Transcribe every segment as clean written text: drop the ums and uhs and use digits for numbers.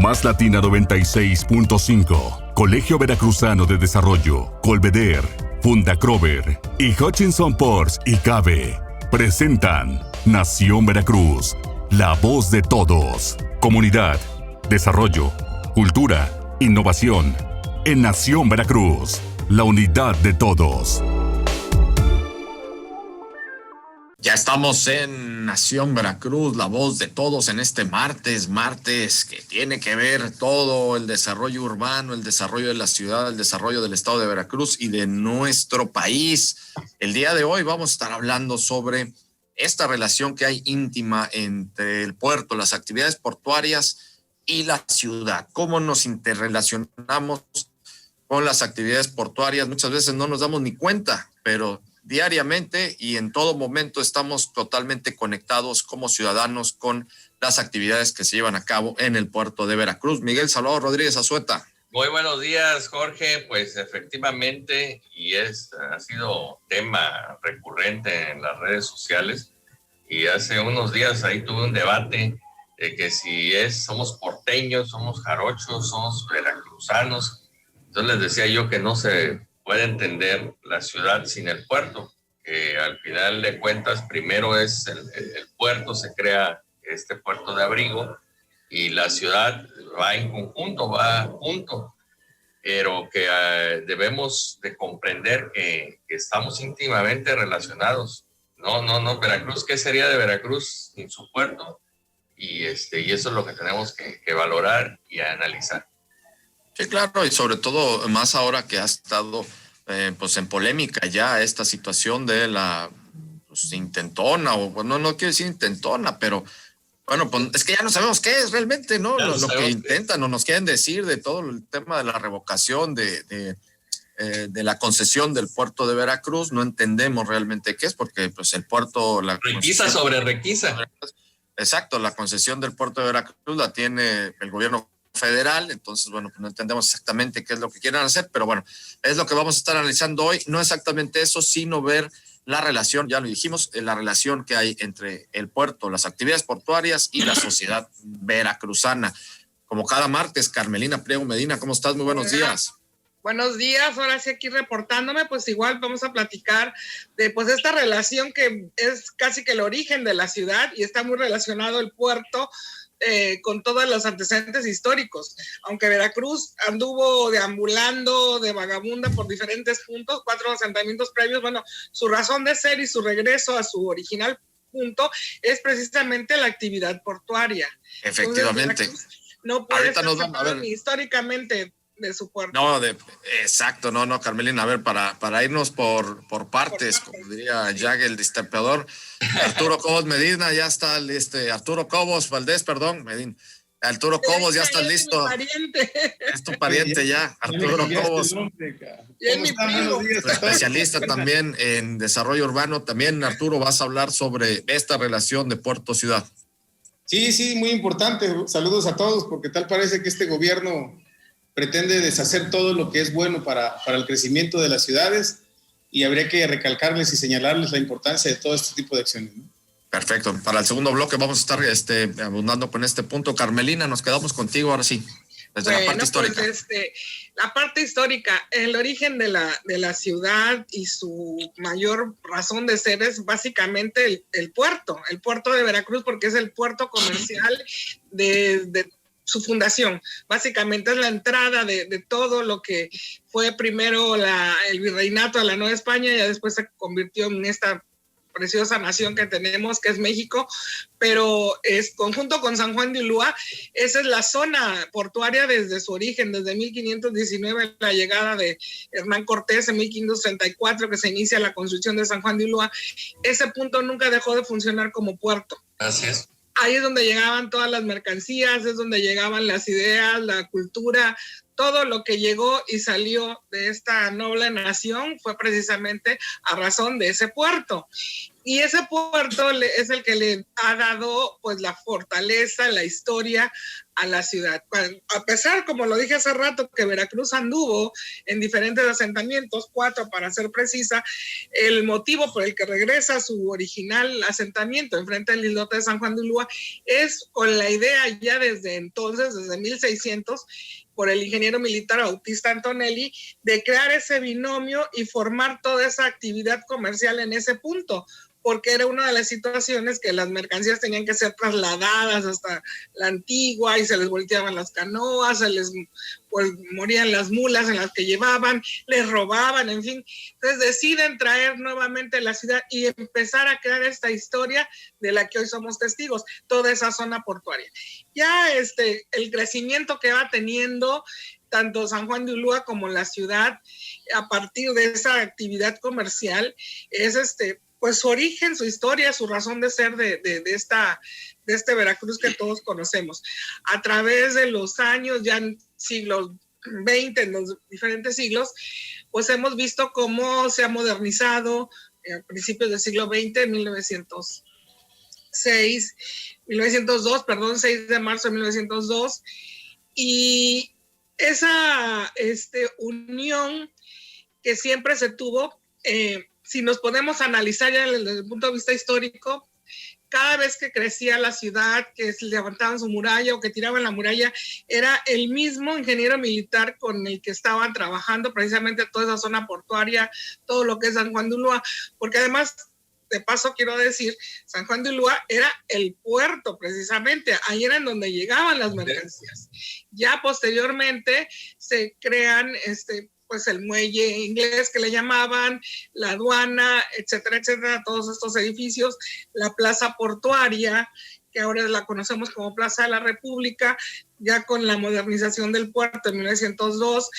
Más Latina 96.5, Colegio Veracruzano de Desarrollo, Colveder, Fundacrover y Hutchinson Ports y Cabe presentan Nación Veracruz, la voz de todos. Comunidad, desarrollo, cultura, innovación. En Nación Veracruz, la unidad de todos. Ya estamos en Nación Veracruz, la voz de todos en este martes que tiene que ver todo el desarrollo urbano, el desarrollo de la ciudad, el desarrollo del estado de Veracruz y de nuestro país. El día de hoy vamos a estar hablando sobre esta relación que hay íntima entre el puerto, las actividades portuarias y la ciudad. Cómo nos interrelacionamos con las actividades portuarias. Muchas veces no nos damos ni cuenta, pero diariamente y en todo momento estamos totalmente conectados como ciudadanos con las actividades que se llevan a cabo en el puerto de Veracruz. Miguel Salvador Rodríguez Azueta. Muy buenos días, Jorge. Pues efectivamente, y ha sido tema recurrente en las redes sociales, y hace unos días ahí tuve un debate de que si somos porteños, somos jarochos, somos veracruzanos. Entonces les decía yo que no se puede entender la ciudad sin el puerto, que al final de cuentas primero es el puerto, se crea este puerto de abrigo y la ciudad va en conjunto, va junto, pero que debemos de comprender que estamos íntimamente relacionados. No, Veracruz, ¿qué sería de Veracruz sin su puerto? Y eso es lo que tenemos que valorar y analizar. Sí, claro, y sobre todo más ahora que ha estado pues en polémica ya esta situación de la intentona, o bueno, no quiero decir intentona, pero bueno, pues es que ya no sabemos qué es realmente, ¿no? Lo que intentan o nos quieren decir de todo el tema de la revocación de la concesión del puerto de Veracruz. No entendemos realmente qué es, porque pues el puerto... Requisa sobre requisa. Exacto, la concesión del puerto de Veracruz la tiene el gobierno federal, entonces, bueno, pues no entendemos exactamente qué es lo que quieren hacer, pero bueno, es lo que vamos a estar analizando hoy. No exactamente eso, sino ver la relación, ya lo dijimos, la relación que hay entre el puerto, las actividades portuarias y la sociedad veracruzana. Como cada martes, Carmelina Pliego Medina, ¿cómo estás? Muy buenos días. Buenos días, ahora sí aquí reportándome, pues igual vamos a platicar de pues esta relación que es casi que el origen de la ciudad y está muy relacionado el puerto con todos los antecedentes históricos. Aunque Veracruz anduvo deambulando de vagabunda por diferentes puntos, 4 asentamientos previos, bueno, su razón de ser y su regreso a su original punto es precisamente la actividad portuaria. Efectivamente. Entonces, no puede estar separado ni históricamente de su puerto. Exacto, Carmelina, a ver, para irnos por partes, como diría Jack el Destripador, Arturo Cobos Medina, ya está Arturo Cobos Valdés, perdón, Medina. Arturo Cobos, ya está listo. Es tu pariente ya, Arturo Cobos. Especialista también en desarrollo urbano. También, Arturo, vas a hablar sobre esta relación de puerto-ciudad. Sí, muy importante. Saludos a todos, porque tal parece que este gobierno pretende deshacer todo lo que es bueno para el crecimiento de las ciudades, y habría que recalcarles y señalarles la importancia de todo este tipo de acciones, ¿no? Perfecto. Para el segundo bloque vamos a estar abundando con este punto. Carmelina, nos quedamos contigo ahora sí, desde la parte histórica. Pues, la parte histórica, el origen de la ciudad y su mayor razón de ser es básicamente el puerto de Veracruz, porque es el puerto comercial de su fundación. Básicamente es la entrada de todo lo que fue primero el virreinato de la Nueva España, y después se convirtió en esta preciosa nación que tenemos, que es México, pero es conjunto con San Juan de Ulúa. Esa es la zona portuaria desde su origen, desde 1519, la llegada de Hernán Cortés en 1534, que se inicia la construcción de San Juan de Ulúa. Ese punto nunca dejó de funcionar como puerto. Así es. Ahí es donde llegaban todas las mercancías, es donde llegaban las ideas, la cultura, todo lo que llegó y salió de esta noble nación fue precisamente a razón de ese puerto. Y ese puerto es el que le ha dado pues la fortaleza, la historia a la ciudad. A pesar, como lo dije hace rato, que Veracruz anduvo en diferentes asentamientos, 4 para ser precisa, el motivo por el que regresa a su original asentamiento enfrente del islote de San Juan de Ulúa es con la idea ya desde entonces, desde 1600, por el ingeniero militar Bautista Antonelli, de crear ese binomio y formar toda esa actividad comercial en ese punto, porque era una de las situaciones que las mercancías tenían que ser trasladadas hasta la Antigua y se les volteaban las canoas, se les pues, morían las mulas en las que llevaban, les robaban, en fin. Entonces deciden traer nuevamente la ciudad y empezar a crear esta historia de la que hoy somos testigos, toda esa zona portuaria. Ya el crecimiento que va teniendo tanto San Juan de Ulúa como la ciudad a partir de esa actividad comercial es pues su origen, su historia, su razón de ser de este Veracruz que todos conocemos. A través de los años, ya en siglos XX, en los diferentes siglos, pues hemos visto cómo se ha modernizado a principios del siglo XX, 6 de marzo de 1902, y esa unión que siempre se tuvo, si nos podemos analizar ya desde el punto de vista histórico, cada vez que crecía la ciudad, que se levantaban su muralla o que tiraban la muralla, era el mismo ingeniero militar con el que estaban trabajando precisamente toda esa zona portuaria, todo lo que es San Juan de Ulúa, porque además, de paso quiero decir, San Juan de Ulúa era el puerto precisamente, ahí era en donde llegaban las mercancías. Ya posteriormente se crean pues el muelle inglés que le llamaban, la aduana, etcétera, etcétera, todos estos edificios, la plaza portuaria, que ahora la conocemos como Plaza de la República, ya con la modernización del puerto en 1902,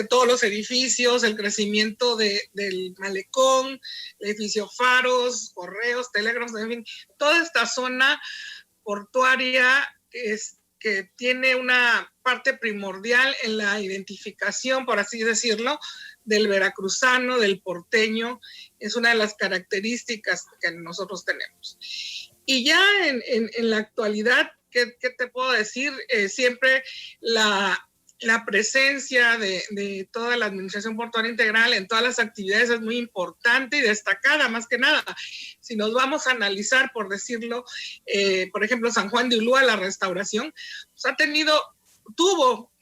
todos los edificios, el crecimiento del malecón, el edificio Faros, correos, telégrafos, en fin, toda esta zona portuaria que tiene una parte primordial en la identificación, por así decirlo, del veracruzano, del porteño, es una de las características que nosotros tenemos. Y ya en la actualidad, ¿qué te puedo decir? Siempre la presencia de toda la Administración Portuaria Integral en todas las actividades es muy importante y destacada, más que nada. Si nos vamos a analizar, por decirlo, por ejemplo, San Juan de Ulúa, la restauración, pues tuvo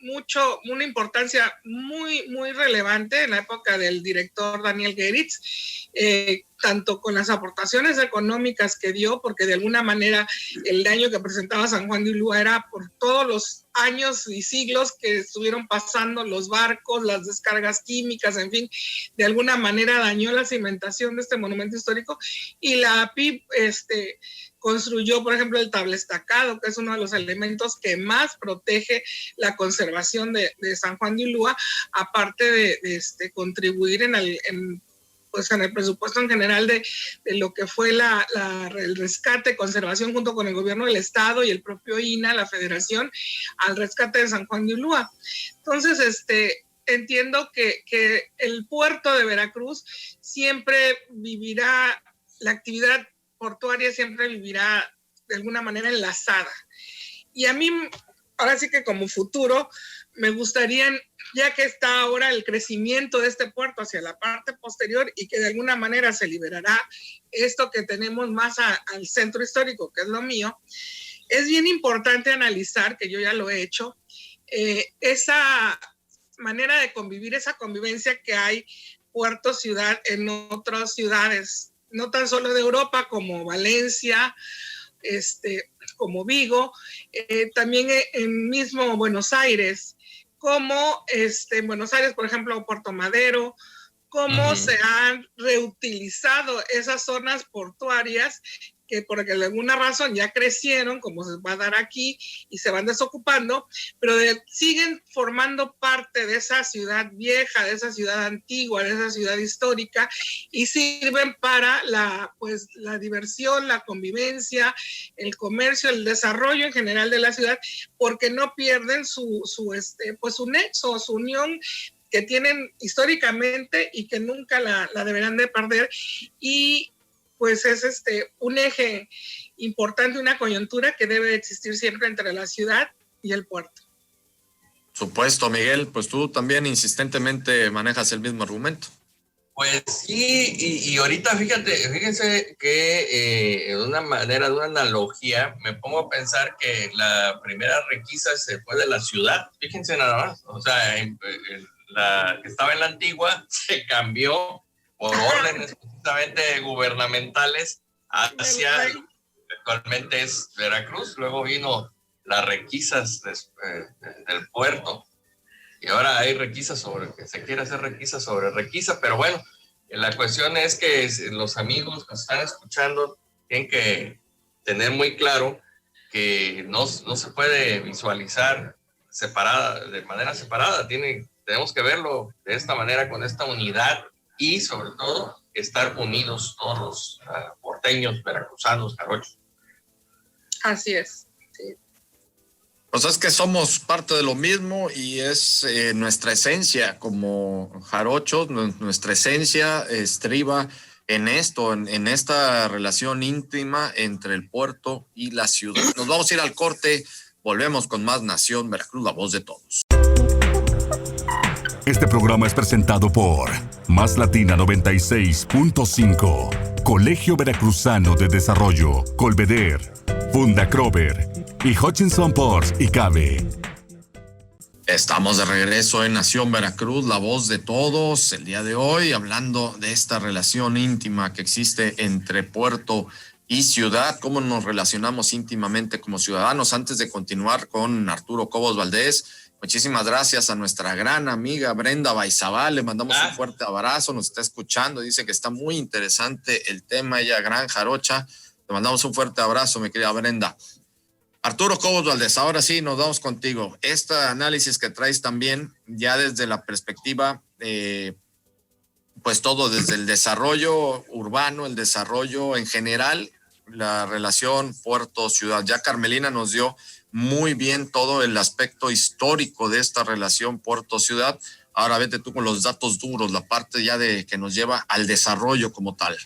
una importancia muy, muy relevante en la época del director Daniel Geritz, tanto con las aportaciones económicas que dio, porque de alguna manera el daño que presentaba San Juan de Ulúa era por todos los años y siglos que estuvieron pasando los barcos, las descargas químicas, en fin, de alguna manera dañó la cimentación de este monumento histórico, y la APIP construyó, por ejemplo, el tablestacado, que es uno de los elementos que más protege la conservación de San Juan de Ulúa, aparte de contribuir en el presupuesto en general de lo que fue el rescate, conservación junto con el gobierno del estado y el propio INA, la federación, al rescate de San Juan de Ulúa. Entonces, entiendo que el puerto de Veracruz siempre vivirá, la actividad portuaria siempre vivirá de alguna manera enlazada. Y a mí, ahora sí que como futuro, me gustaría, ya que está ahora el crecimiento de este puerto hacia la parte posterior y que de alguna manera se liberará esto que tenemos más al centro histórico, que es lo mío, es bien importante analizar, que yo ya lo he hecho, esa manera de convivir, esa convivencia que hay puerto-ciudad en otras ciudades, no tan solo de Europa como Valencia, como Vigo, también en mismo Buenos Aires, como en Buenos Aires, por ejemplo, Puerto Madero, cómo se han reutilizado esas zonas portuarias que porque de alguna razón ya crecieron, como se va a dar aquí, y se van desocupando, pero siguen formando parte de esa ciudad vieja, de esa ciudad antigua, de esa ciudad histórica, y sirven para la diversión, la convivencia, el comercio, el desarrollo en general de la ciudad, porque no pierden su nexo, su unión que tienen históricamente y que nunca la deberán de perder. Y pues es un eje importante, una coyuntura que debe existir siempre entre la ciudad y el puerto. Supuesto, Miguel, pues tú también insistentemente manejas el mismo argumento. Pues sí, y ahorita fíjense que de una manera, de una analogía, me pongo a pensar que la primera requisa se fue de la ciudad, fíjense nada más, o sea, la que estaba en la antigua se cambió por órdenes precisamente gubernamentales hacia lo que actualmente es Veracruz, luego vino las requisas del puerto. Y ahora hay requisa que se quiere hacer requisa sobre requisa, pero bueno, la cuestión es que los amigos que están escuchando tienen que tener muy claro que no se puede visualizar de manera separada, tenemos que verlo de esta manera, con esta unidad y sobre todo estar unidos todos los porteños, veracruzanos, jarochos. Así es. Sí. Pues es que somos parte de lo mismo y es nuestra esencia como jarochos, nuestra esencia estriba en esto, en esta relación íntima entre el puerto y la ciudad. Nos vamos a ir al corte, volvemos con más Nación Veracruz, la voz de todos. Este programa es presentado por Más Latina 96.5, Colegio Veracruzano de Desarrollo, Colveder, Fundacrover y Hutchinson Ports y Cabe. Estamos de regreso en Nación Veracruz, la voz de todos, el día de hoy, hablando de esta relación íntima que existe entre puerto y ciudad, cómo nos relacionamos íntimamente como ciudadanos. Antes de continuar con Arturo Cobos Valdés, muchísimas gracias a nuestra gran amiga Brenda Baizabal, le mandamos un fuerte abrazo, nos está escuchando, dice que está muy interesante el tema, ella gran jarocha, le mandamos un fuerte abrazo, mi querida Brenda. Arturo Cobos Valdés, ahora sí, nos vamos contigo. Este análisis que traes también, ya desde la perspectiva, pues todo desde el desarrollo urbano, el desarrollo en general, la relación puerto-ciudad. Ya Carmelina nos dio muy bien todo el aspecto histórico de esta relación puerto-ciudad. Ahora vete tú con los datos duros, la parte ya de que nos lleva al desarrollo como tal.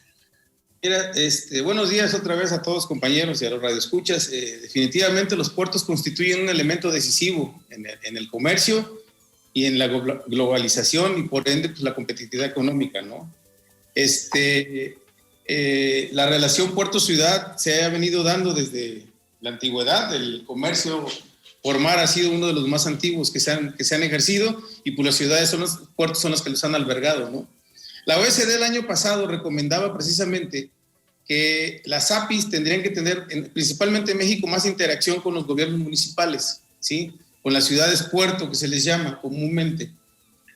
Mira, buenos días otra vez a todos compañeros y a los radioescuchas. Definitivamente los puertos constituyen un elemento decisivo en el comercio y en la globalización y por ende pues, la competitividad económica, ¿no? La relación puerto-ciudad se ha venido dando desde la antigüedad. El comercio por mar ha sido uno de los más antiguos que se han ejercido y pues las ciudades los puertos son los que los han albergado, ¿no? La OECD el año pasado recomendaba precisamente que las APIs tendrían que tener, principalmente en México, más interacción con los gobiernos municipales, ¿sí? Con las ciudades puerto, que se les llama comúnmente.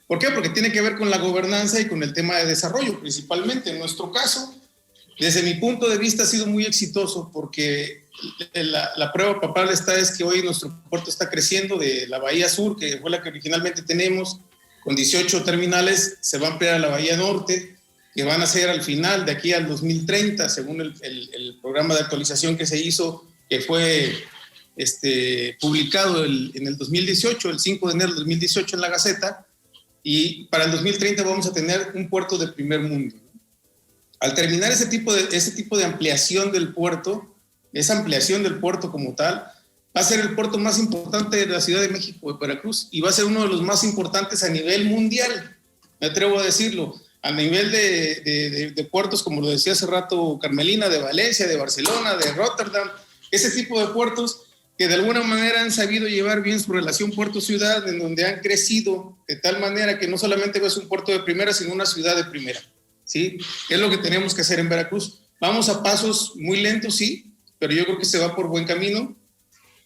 ¿Por qué? Porque tiene que ver con la gobernanza y con el tema de desarrollo, principalmente. En nuestro caso, desde mi punto de vista, ha sido muy exitoso porque la prueba papal es que hoy nuestro puerto está creciendo de la Bahía Sur, que fue la que originalmente tenemos, con 18 terminales, se va a ampliar a la Bahía Norte, que van a ser al final, de aquí al 2030, según el programa de actualización que se hizo, que fue publicado en el 2018, el 5 de enero del 2018 en la Gaceta, y para el 2030 vamos a tener un puerto de primer mundo. Al terminar ese tipo de ampliación del puerto, esa ampliación del puerto como tal, va a ser el puerto más importante de la Ciudad de México, de Veracruz, y va a ser uno de los más importantes a nivel mundial, me atrevo a decirlo, a nivel de puertos, como lo decía hace rato Carmelina, de Valencia, de Barcelona, de Rotterdam, ese tipo de puertos que de alguna manera han sabido llevar bien su relación puerto-ciudad, en donde han crecido de tal manera que no solamente es un puerto de primera, sino una ciudad de primera, ¿sí? Es lo que tenemos que hacer en Veracruz. Vamos a pasos muy lentos, sí, pero yo creo que se va por buen camino.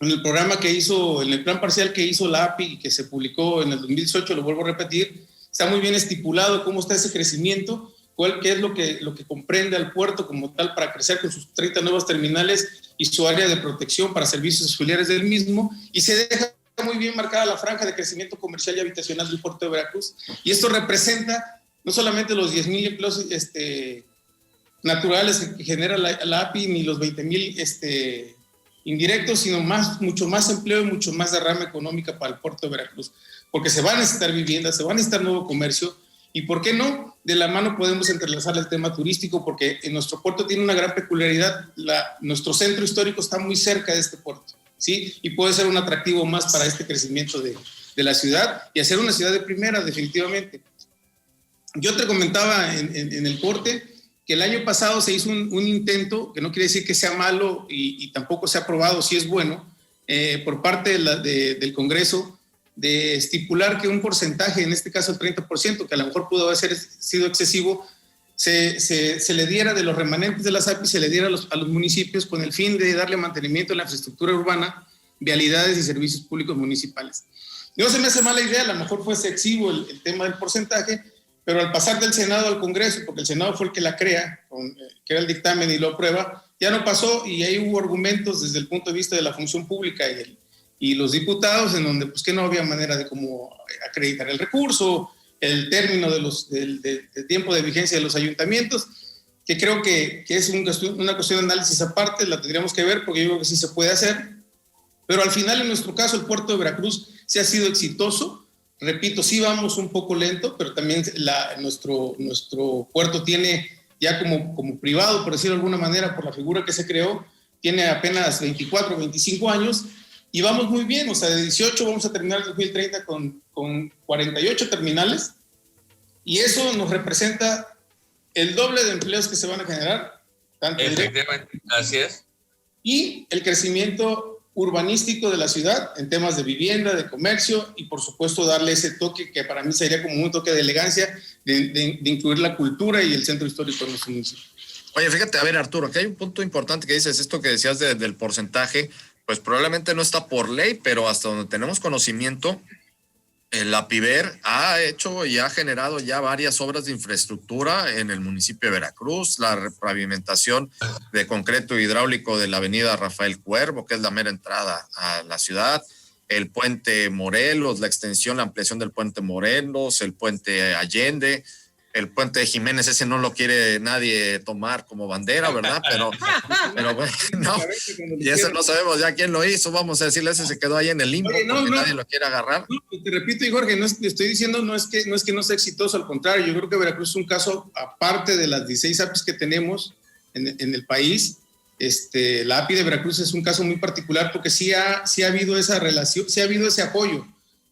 En el programa en el plan parcial que hizo la API, que se publicó en el 2018, lo vuelvo a repetir, está muy bien estipulado cómo está ese crecimiento, qué es lo que comprende al puerto como tal para crecer con sus 30 nuevas terminales y su área de protección para servicios auxiliares del mismo, y se deja muy bien marcada la franja de crecimiento comercial y habitacional del puerto de Veracruz. Y esto representa no solamente los 10,000 empleos naturales que genera la API, ni los 20,000 indirectos, sino mucho más empleo y mucho más derrama económica para el puerto de Veracruz, porque se van a necesitar viviendas, se va a necesitar nuevo comercio, y por qué no, de la mano podemos entrelazar el tema turístico, porque en nuestro puerto tiene una gran peculiaridad, nuestro centro histórico está muy cerca de este puerto, ¿sí? Y puede ser un atractivo más para este crecimiento de la ciudad y hacer una ciudad de primera, definitivamente. Yo te comentaba en el corte que el año pasado se hizo un intento, que no quiere decir que sea malo y tampoco se ha probado si es bueno, por parte del Congreso, de estipular que un porcentaje, en este caso el 30%, que a lo mejor pudo haber sido excesivo, se le diera de los remanentes de las API, se le diera a los municipios con el fin de darle mantenimiento a la infraestructura urbana, vialidades y servicios públicos municipales. No se me hace mala idea, a lo mejor fue excesivo el tema del porcentaje, pero al pasar del Senado al Congreso, porque el Senado fue el que la crea, que era el dictamen y lo aprueba, ya no pasó y ahí hubo argumentos desde el punto de vista de la función pública y los diputados en donde pues que no había manera de cómo acreditar el recurso, el término del tiempo de vigencia de los ayuntamientos, que creo que es una cuestión de análisis aparte, la tendríamos que ver porque yo creo que sí se puede hacer, pero al final en nuestro caso el puerto de Veracruz sí ha sido exitoso. Repito, sí vamos un poco lento, pero también nuestro puerto tiene ya como privado, por decirlo de alguna manera, por la figura que se creó, tiene apenas 24, 25 años y vamos muy bien, o sea, de 18 vamos a terminar el 2030 con 48 terminales y eso nos representa el doble de empleos que se van a generar. Efectivamente, así es. Y el crecimiento urbanístico de la ciudad en temas de vivienda, de comercio y por supuesto darle ese toque que para mí sería como un toque de elegancia de incluir la cultura y el centro histórico de nuestro municipio. Oye, fíjate, a ver, Arturo, aquí hay un punto importante que dices, esto que decías del porcentaje, pues probablemente no está por ley, pero hasta donde tenemos conocimiento, la PIVER ha hecho y ha generado ya varias obras de infraestructura en el municipio de Veracruz, la pavimentación de concreto hidráulico de la avenida Rafael Cuervo, que es la mera entrada a la ciudad, el puente Morelos, la extensión, la ampliación del puente Morelos, el puente Allende, el puente de Jiménez, ese no lo quiere nadie tomar como bandera, ¿verdad? Pero bueno, no, y ese no sabemos ya quién lo hizo, vamos a decirle, ese se quedó ahí en el limbo. Oye, porque nadie lo quiere agarrar. No, te repito, y Jorge, no estoy diciendo, no es que no sea exitoso, al contrario, yo creo que Veracruz es un caso, aparte de las 16 APIs que tenemos en el país, la API de Veracruz es un caso muy particular porque sí ha habido esa relación, sí ha habido ese apoyo.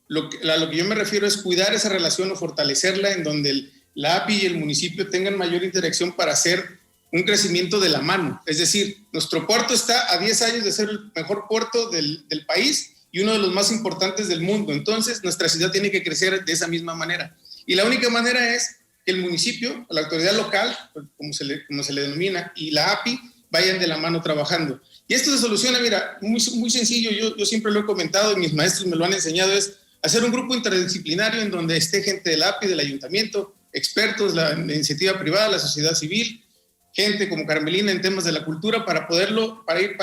Lo que yo me refiero es cuidar esa relación o fortalecerla en donde la API y el municipio tengan mayor interacción para hacer un crecimiento de la mano. Es decir, nuestro puerto está a 10 años de ser el mejor puerto del país y uno de los más importantes del mundo. Entonces, nuestra ciudad tiene que crecer de esa misma manera. Y la única manera es que el municipio, la autoridad local, como se le denomina, y la API vayan de la mano trabajando. Y esto se soluciona, mira, muy, muy sencillo. Yo siempre lo he comentado y mis maestros me lo han enseñado, es hacer un grupo interdisciplinario en donde esté gente del API, del ayuntamiento, expertos, la iniciativa privada, la sociedad civil, gente como Carmelina en temas de la cultura para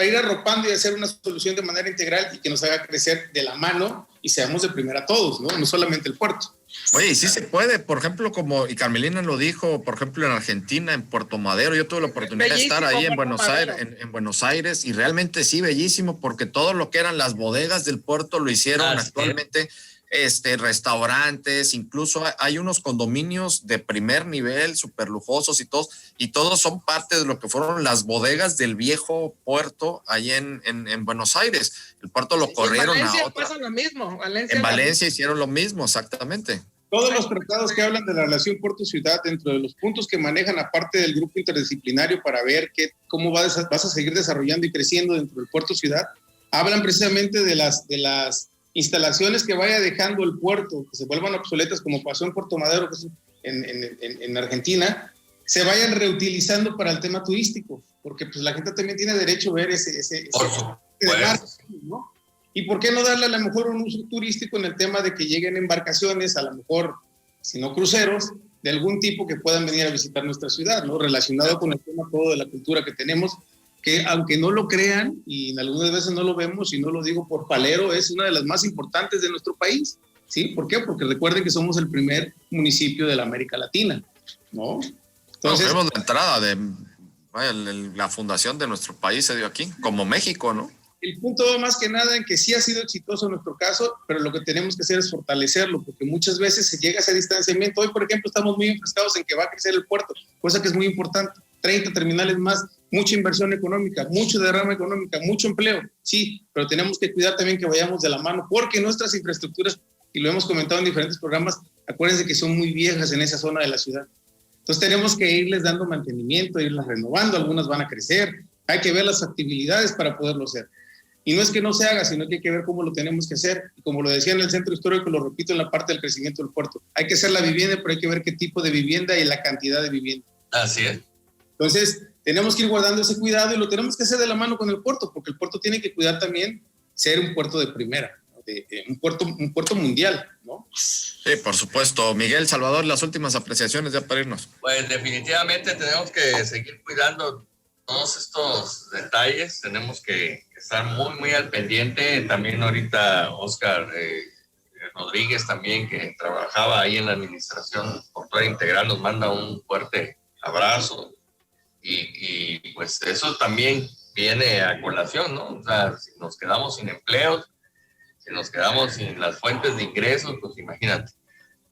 ir arropando y hacer una solución de manera integral y que nos haga crecer de la mano y seamos de primera todos, ¿no? No solamente el puerto. Oye, y sí se puede, por ejemplo, y Carmelina lo dijo, por ejemplo, en Argentina, en Puerto Madero, yo tuve la oportunidad de estar ahí en Buenos Aires, y realmente sí, bellísimo, porque todo lo que eran las bodegas del puerto lo hicieron actualmente. Restaurantes, incluso hay unos condominios de primer nivel, súper lujosos y todos son parte de lo que fueron las bodegas del viejo puerto ahí en Buenos Aires. El puerto lo corrieron a otra. Pasa lo mismo. En Valencia hicieron lo mismo, exactamente. Todos los tratados que hablan de la relación puerto-ciudad, dentro de los puntos que manejan, aparte del grupo interdisciplinario para ver cómo vas a seguir desarrollando y creciendo dentro del puerto-ciudad, hablan precisamente de las instalaciones que vaya dejando el puerto, que se vuelvan obsoletas, como pasó en Puerto Madero, que es en Argentina, se vayan reutilizando para el tema turístico, porque pues la gente también tiene derecho a ver ese ¿no? Y por qué no darle a lo mejor un uso turístico en el tema de que lleguen embarcaciones, a lo mejor, si no cruceros, de algún tipo que puedan venir a visitar nuestra ciudad, ¿no? Relacionado con el tema todo de la cultura que tenemos, que aunque no lo crean, y algunas veces no lo vemos, y no lo digo por palero, es una de las más importantes de nuestro país, ¿sí? ¿Por qué? Porque recuerden que somos el primer municipio de la América Latina, ¿no? Entonces, vemos la entrada de la fundación de nuestro país se dio aquí, como México, ¿no? El punto va más que nada en que sí ha sido exitoso en nuestro caso, pero lo que tenemos que hacer es fortalecerlo, porque muchas veces se llega a ese distanciamiento. Hoy, por ejemplo, estamos muy enfrascados en que va a crecer el puerto, cosa que es muy importante. 30 terminales más mucha inversión económica, mucho derrama económica, mucho empleo, sí, pero tenemos que cuidar también que vayamos de la mano, porque nuestras infraestructuras, y lo hemos comentado en diferentes programas, acuérdense que son muy viejas en esa zona de la ciudad. Entonces tenemos que irles dando mantenimiento, irlas renovando, algunas van a crecer, hay que ver las factibilidades para poderlo hacer. Y no es que no se haga, sino que hay que ver cómo lo tenemos que hacer. Y como lo decía en el centro histórico, lo repito en la parte del crecimiento del puerto, hay que hacer la vivienda, pero hay que ver qué tipo de vivienda y la cantidad de vivienda. Así es. Entonces, tenemos que ir guardando ese cuidado y lo tenemos que hacer de la mano con el puerto, porque el puerto tiene que cuidar también ser un puerto de primera, un puerto mundial, ¿no? Sí, por supuesto. Miguel, Salvador, las últimas apreciaciones ya para irnos. Pues definitivamente tenemos que seguir cuidando todos estos detalles, tenemos que estar muy al pendiente. También ahorita Oscar Rodríguez también, que trabajaba ahí en la administración portuaria integral, nos manda un fuerte abrazo y pues eso también viene a colación, ¿no? O sea, si nos quedamos sin empleos, si nos quedamos sin las fuentes de ingresos, pues imagínate,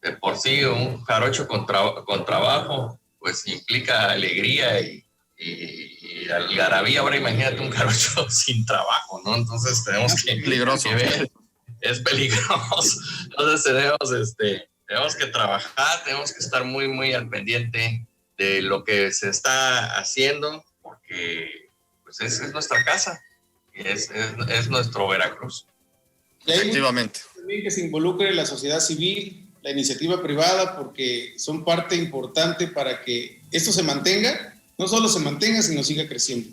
de por sí un jarocho con trabajo pues implica alegría y algarabía. Ahora imagínate un jarocho sin trabajo, ¿no? Entonces tenemos que ver, es peligroso. Entonces tenemos que trabajar, tenemos que estar muy al pendiente de lo que se está haciendo, porque pues es nuestra casa, es nuestro Veracruz. Efectivamente. También que se involucre la sociedad civil, la iniciativa privada, porque son parte importante para que esto se mantenga. No solo se mantenga, sino siga creciendo,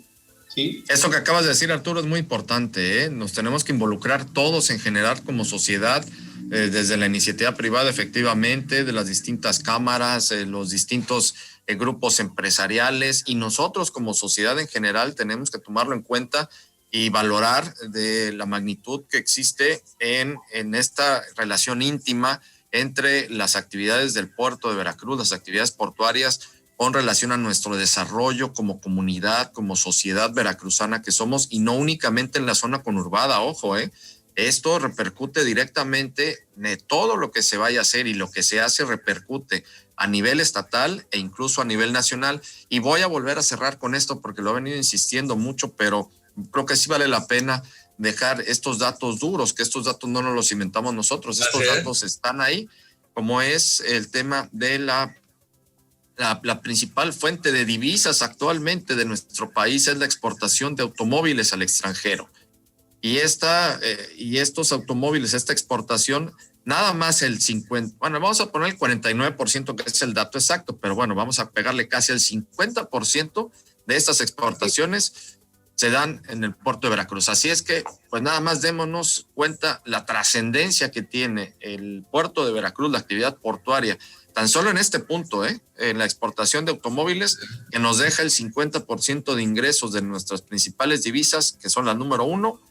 ¿sí? Eso que acabas de decir, Arturo, es muy importante, ¿eh? Nos tenemos que involucrar todos en general como sociedad, desde la iniciativa privada, efectivamente, de las distintas cámaras, los distintos grupos empresariales, y nosotros como sociedad en general tenemos que tomarlo en cuenta y valorar de la magnitud que existe en esta relación íntima entre las actividades del puerto de Veracruz, las actividades portuarias, con relación a nuestro desarrollo como comunidad, como sociedad veracruzana que somos, y no únicamente en la zona conurbada, ojo, esto repercute directamente de todo lo que se vaya a hacer, y lo que se hace repercute a nivel estatal e incluso a nivel nacional. Y voy a volver a cerrar con esto porque lo he venido insistiendo mucho, pero creo que sí vale la pena dejar estos datos duros, que estos datos no nos los inventamos nosotros, estos datos están ahí, como es el tema de la principal fuente de divisas actualmente de nuestro país es la exportación de automóviles al extranjero. Y estos automóviles, esta exportación, nada más el 50%, bueno, vamos a poner el 49%, que es el dato exacto, pero bueno, vamos a pegarle casi el 50% de estas exportaciones se dan en el puerto de Veracruz. Así es que, pues nada más démonos cuenta la trascendencia que tiene el puerto de Veracruz, la actividad portuaria, tan solo en este punto, en la exportación de automóviles, que nos deja el 50% de ingresos de nuestras principales divisas, que son la número 1,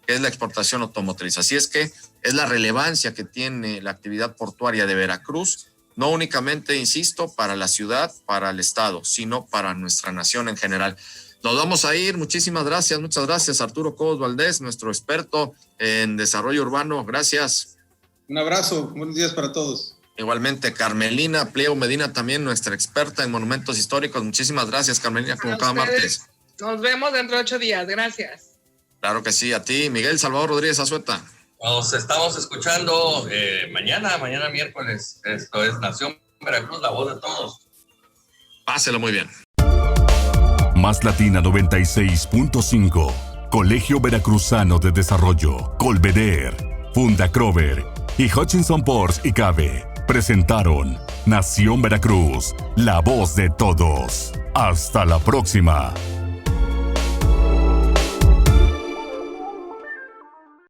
que es la exportación automotriz. Así es que es la relevancia que tiene la actividad portuaria de Veracruz, no únicamente, insisto, para la ciudad, para el estado, sino para nuestra nación en general. Nos vamos a ir. Muchísimas gracias. Muchas gracias, Arturo Cobos Valdés, nuestro experto en desarrollo urbano. Gracias. Un abrazo. Buenos días para todos. Igualmente, Carmelina Pliego Medina, también nuestra experta en monumentos históricos. Muchísimas gracias, Carmelina, como cada martes. Nos vemos dentro de 8 días. Gracias. Claro que sí, a ti. Miguel Salvador Rodríguez Azueta. Nos estamos escuchando mañana miércoles. Esto es Nación Veracruz, la voz de todos. Páselo muy bien. Más Latina 96.5, Colegio Veracruzano de Desarrollo, Colveder, Fundacrover y Hutchinson Ports y Cabe presentaron Nación Veracruz, la voz de todos. Hasta la próxima.